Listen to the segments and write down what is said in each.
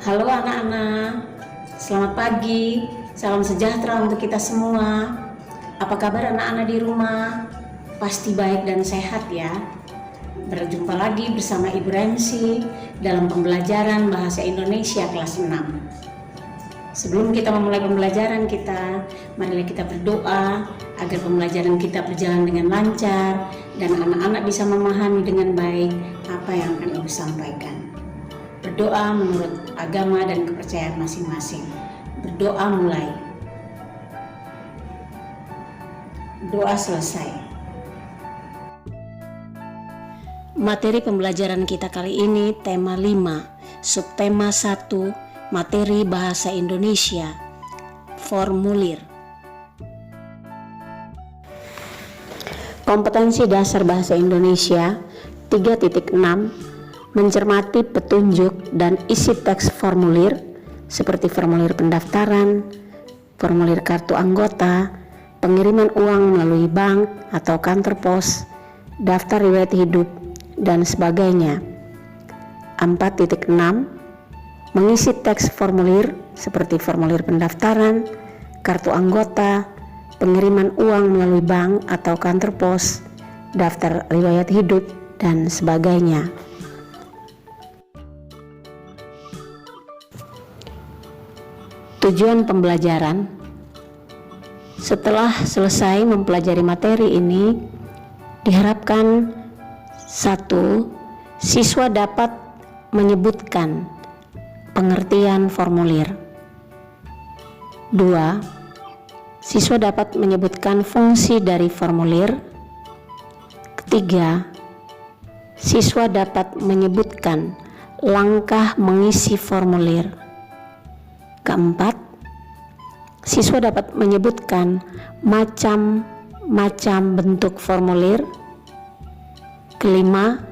Halo anak-anak, selamat pagi, salam sejahtera untuk kita semua. Apa kabar anak-anak di rumah? Pasti baik dan sehat ya. Berjumpa lagi bersama Ibu Rensi dalam pembelajaran Bahasa Indonesia kelas 6. Sebelum kita memulai pembelajaran kita, marilah kita berdoa agar pembelajaran kita berjalan dengan lancar dan anak-anak bisa memahami dengan baik apa yang akan Ibu sampaikan. Berdoa menurut agama dan kepercayaan masing-masing. Berdoa mulai. Doa selesai. Materi pembelajaran kita kali ini tema 5, subtema 1, materi bahasa Indonesia, formulir. Kompetensi dasar bahasa Indonesia 3.6, mencermati petunjuk dan isi teks formulir seperti formulir pendaftaran, formulir kartu anggota, pengiriman uang melalui bank atau kantor pos, daftar riwayat hidup, dan sebagainya. 4.6, mengisi teks formulir seperti formulir pendaftaran, kartu anggota, pengiriman uang melalui bank atau kantor pos, daftar riwayat hidup, dan sebagainya. Tujuan pembelajaran: setelah selesai mempelajari materi ini, diharapkan 1. Siswa dapat menyebutkan pengertian formulir. 2. Siswa dapat menyebutkan fungsi dari formulir. 3. Siswa dapat menyebutkan langkah mengisi formulir. 4. Siswa dapat menyebutkan macam-macam bentuk formulir. 5.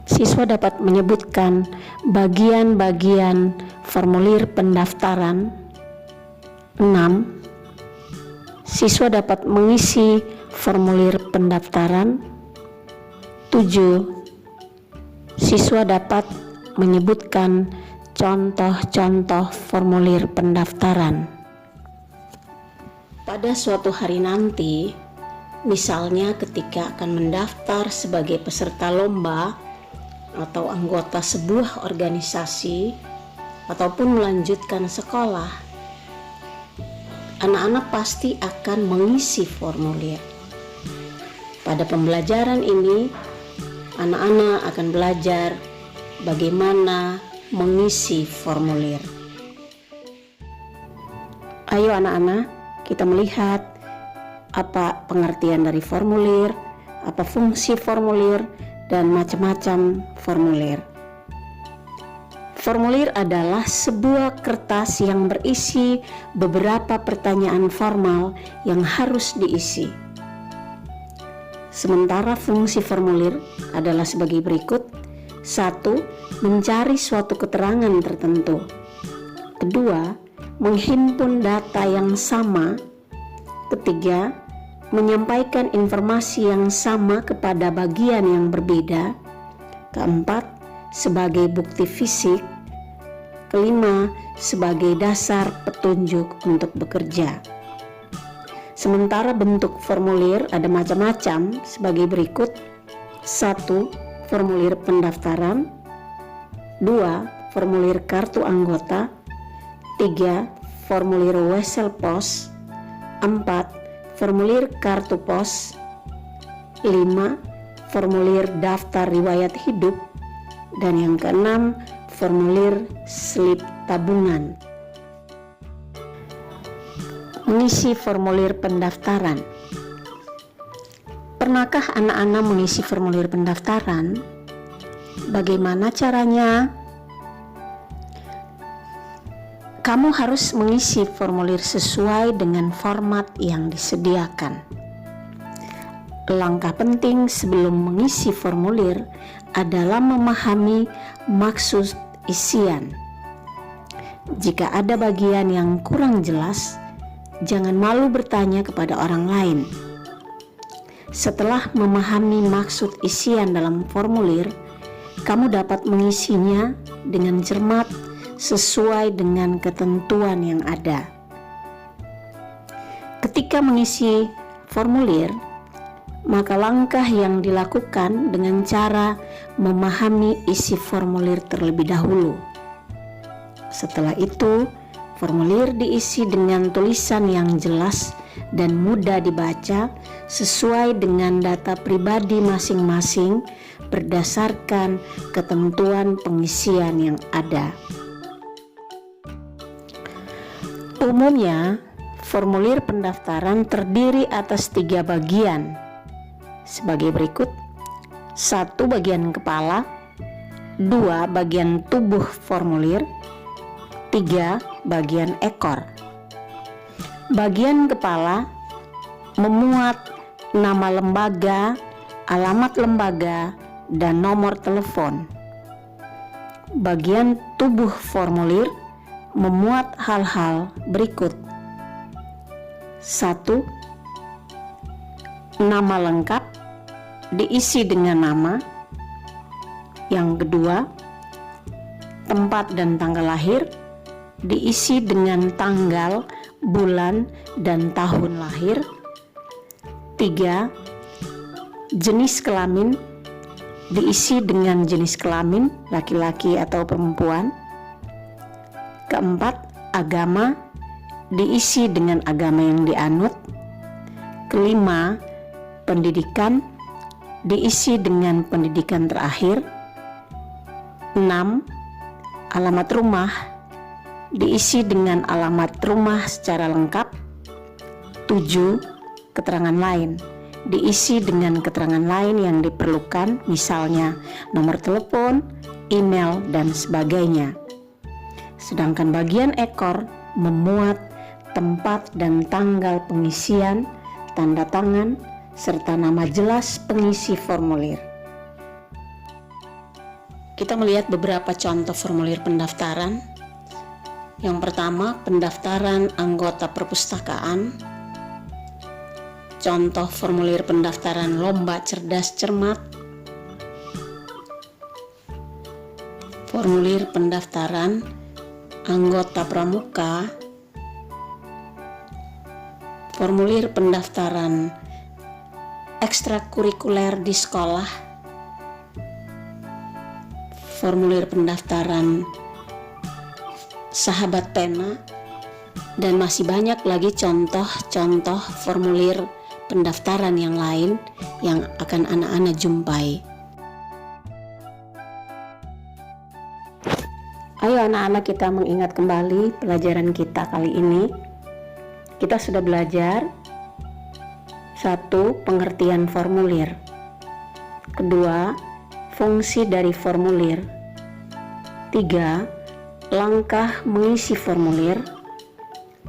Siswa dapat menyebutkan bagian-bagian formulir pendaftaran. 6. Siswa dapat mengisi formulir pendaftaran. 7. Siswa dapat menyebutkan contoh-contoh formulir pendaftaran. Pada suatu hari nanti, misalnya ketika akan mendaftar sebagai peserta lomba atau anggota sebuah organisasi ataupun melanjutkan sekolah, anak-anak pasti akan mengisi formulir. Pada pembelajaran ini, anak-anak akan belajar bagaimana mengisi formulir. Ayo anak-anak, kita melihat apa pengertian dari formulir, apa fungsi formulir, dan macam-macam formulir. Formulir adalah sebuah kertas yang berisi beberapa pertanyaan formal yang harus diisi. Sementara fungsi formulir adalah sebagai berikut. 1. Mencari suatu keterangan tertentu. 2. Menghimpun data yang sama. 3. Menyampaikan informasi yang sama kepada bagian yang berbeda. 4. Sebagai bukti fisik. 5. Sebagai dasar petunjuk untuk bekerja. Sementara bentuk formulir ada macam-macam sebagai berikut. 1. Formulir pendaftaran. 2. Formulir kartu anggota. 3. Formulir wesel pos. 4. Formulir kartu pos. 5. Formulir daftar riwayat hidup. Dan yang keenam, formulir slip tabungan. Mengisi formulir pendaftaran. Pernahkah anak-anak mengisi formulir pendaftaran? Bagaimana caranya? Kamu harus mengisi formulir sesuai dengan format yang disediakan. Langkah penting sebelum mengisi formulir adalah memahami maksud isian. Jika ada bagian yang kurang jelas, jangan malu bertanya kepada orang lain. Setelah memahami maksud isian dalam formulir, kamu dapat mengisinya dengan cermat sesuai dengan ketentuan yang ada. Ketika mengisi formulir, maka langkah yang dilakukan dengan cara memahami isi formulir terlebih dahulu. Setelah itu, formulir diisi dengan tulisan yang jelas dan mudah dibaca sesuai dengan data pribadi masing-masing berdasarkan ketentuan pengisian yang ada. Umumnya, formulir pendaftaran terdiri atas 3 bagian sebagai berikut: 1 bagian kepala, 2 bagian tubuh formulir, 3 bagian ekor. Bagian kepala memuat nama lembaga, alamat lembaga, dan nomor telepon. Bagian tubuh formulir memuat hal-hal berikut: 1. Nama lengkap diisi dengan nama. Yang kedua, tempat dan tanggal lahir diisi dengan tanggal, bulan, dan tahun lahir. 3. Jenis kelamin diisi dengan jenis kelamin laki-laki atau perempuan. Keempat, agama diisi dengan agama yang dianut. Kelima, pendidikan diisi dengan pendidikan terakhir. 6. Alamat rumah diisi dengan alamat rumah secara lengkap. 7. Keterangan lain diisi dengan keterangan lain yang diperlukan, misalnya nomor telepon, email, dan sebagainya. Sedangkan bagian ekor memuat tempat dan tanggal pengisian, tanda tangan, serta nama jelas pengisi formulir. Kita melihat beberapa contoh formulir pendaftaran. Yang pertama, pendaftaran anggota perpustakaan. Contoh formulir pendaftaran lomba cerdas cermat. Formulir pendaftaran anggota pramuka. Formulir pendaftaran ekstrakurikuler di sekolah. Formulir pendaftaran sahabat pena, dan masih banyak lagi contoh-contoh formulir pendaftaran yang lain yang akan anak-anak jumpai. Ayo anak-anak, kita mengingat kembali pelajaran kita kali ini. Kita sudah belajar 1. Pengertian formulir. 2. Fungsi dari formulir. 3. Langkah mengisi formulir.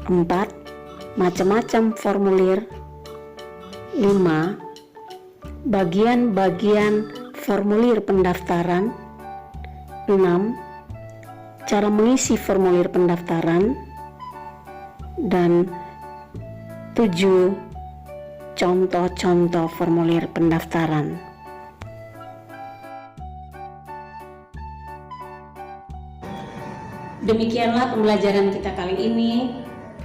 4. Macam-macam formulir. 5. Bagian-bagian formulir pendaftaran. 6. Cara mengisi formulir pendaftaran. Dan 7. Contoh-contoh formulir pendaftaran. Demikianlah pembelajaran kita kali ini.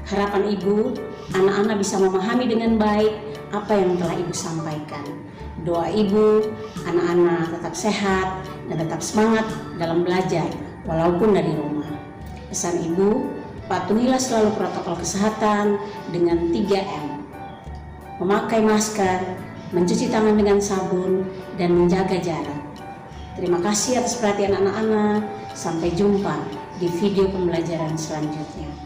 Harapan Ibu, anak-anak bisa memahami dengan baik apa yang telah Ibu sampaikan. Doa Ibu, anak-anak tetap sehat dan tetap semangat dalam belajar, walaupun dari rumah. Pesan Ibu, patuhilah selalu protokol kesehatan dengan 3M. Memakai masker, mencuci tangan dengan sabun, dan menjaga jarak. Terima kasih atas perhatian anak-anak. Sampai jumpa di video pembelajaran selanjutnya.